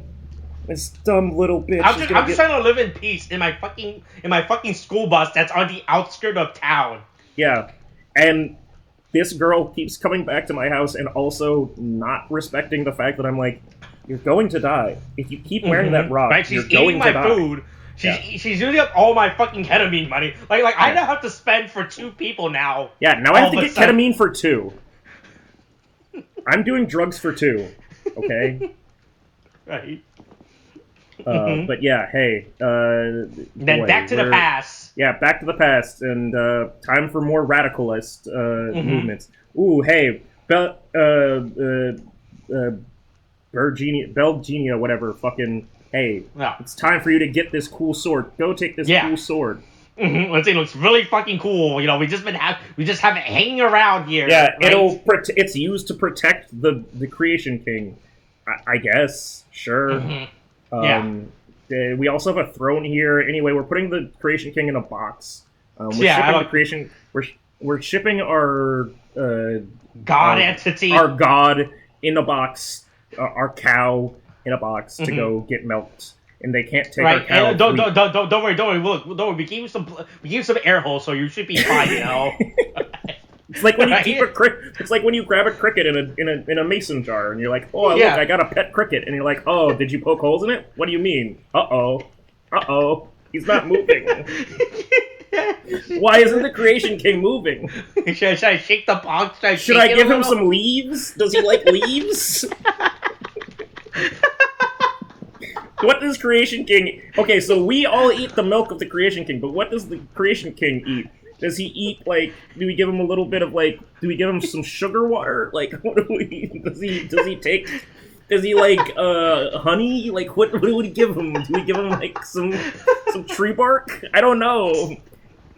this dumb little bitch I'm just trying to live in peace in my fucking school bus that's on the outskirts of town. Yeah, and this girl keeps coming back to my house and also not respecting the fact that I'm like, you're going to die. If you keep wearing that rock, right? you're going to die. She's eating my food. She's using up all my fucking ketamine money. Like I now have to spend for 2 people now. Yeah, now I have to get ketamine for 2. I'm doing drugs for 2. Okay? Right. But yeah, hey. Then back to the past. Yeah, back to the past, and time for more radicalist movements. Ooh, hey, Belgenia, whatever, fucking, hey, it's time for you to get this cool sword. Go take this cool sword. Mm-hmm. It looks really fucking cool. We just have it hanging around here. Yeah, right? It's used to protect the Creation King, I guess. Sure. Mm-hmm. We also have a throne here. Anyway, we're putting the Creation King in a box. We're shipping our god entity, our god in a box, our cow in a box to go get milked, and they can't take our cow. Don't worry. Look, don't worry. We gave you some air holes, so you should be fine. It's like when you keep it's like when you grab a cricket in a mason jar, and you're like, oh look, I got a pet cricket, and you're like, oh, did you poke holes in it? What do you mean? Uh-oh, he's not moving. Why isn't the Creation King moving? Should I shake the box? Should I give him some leaves? Does he like leaves? What does Creation King... Okay, so we all eat the milk of the Creation King, but what does the Creation King eat? Does he eat, like... Do we give him a little bit of, like... Do we give him some sugar water? Like, what do we... Does he take... Does he, like, honey? Like, what do we give him? Do we give him, like, some tree bark? I don't know.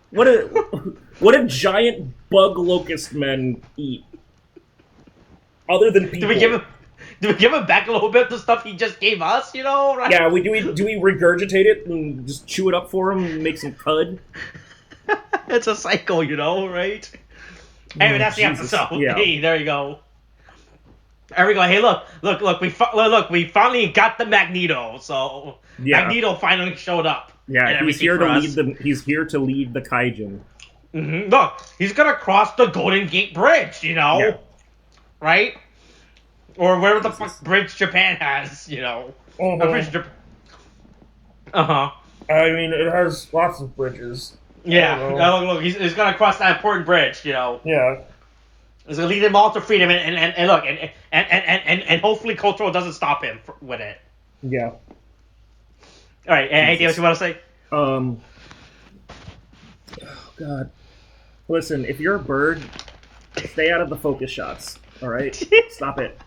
What a giant bug locust men eat? Other than people. Do we give him back a little bit of the stuff he just gave us, right? Yeah, do we regurgitate it and just chew it up for him and make some cud? It's a cycle, right? Anyway, that's the episode. Yeah. Hey, there you go. There we go. Hey, look, we finally got the Magneto. So Magneto finally showed up. Yeah, he's here to lead the Kaijin. Mm-hmm. Look, he's gonna cross the Golden Gate Bridge, Yeah. Right? Or wherever the fuck bridge Japan has, bridge Japan. I mean, it has lots of bridges. Yeah. Look, he's gonna cross that important bridge, Yeah. He's gonna lead them all to freedom, and look, and hopefully Kotaro doesn't stop him with it. Yeah. All right. Anything else you want to say? Oh God. Listen, if you're a bird, stay out of the focus shots. All right, stop it.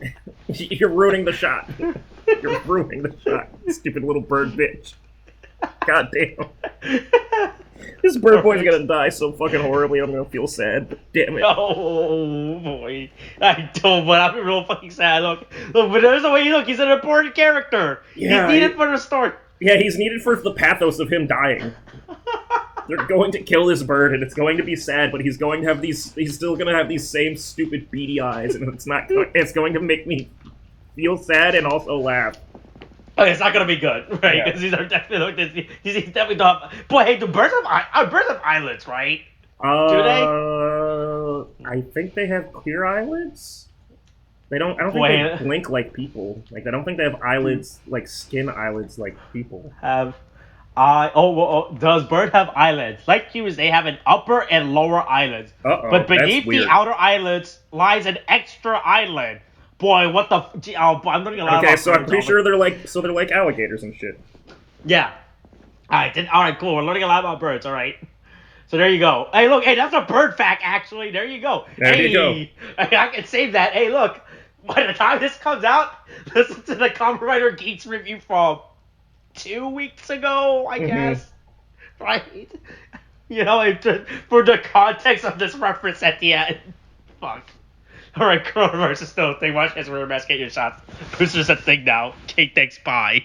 You're ruining the shot. You're ruining the shot, stupid little bird bitch. God damn. This bird boy's gonna die so fucking horribly, I'm gonna feel sad. But damn it. Oh boy. I don't, but I'm real fucking sad. Look, but there's a way you look, he's an important character. Yeah, he's needed for the story. Yeah, he's needed for the pathos of him dying. They're going to kill this bird, and it's going to be sad, but he's going to have these. He's still going to have these same stupid beady eyes, and it's not. It's going to make me feel sad and also laugh. Oh, it's not gonna be good, right? Because these are definitely he's definitely not. Boy, hey, do birds have eyelids, right? Do they? I think they have clear eyelids. They don't. I don't think they blink like people. Like I don't think they have eyelids like skin eyelids like people have. Does bird have eyelids? Like humans, they have an upper and lower eyelids. But beneath the outer eyelids lies an extra eyelid. Boy, what the? I'm learning a lot. Okay, so I'm pretty sure they're like alligators and shit. Yeah. All right, cool. We're learning a lot about birds. All right. So there you go. Hey, look. Hey, that's a bird fact. Actually, there you go. There you go. I can save that. Hey, look. By the time this comes out, listen to the Kamen Rider Geeks review from 2 weeks ago, I guess. Right? You know, for the context of this reference at the end. Fuck. Alright, coronavirus is still a thing. Watch as we're best get your shots. Boosters a thing now. Okay, thanks, bye.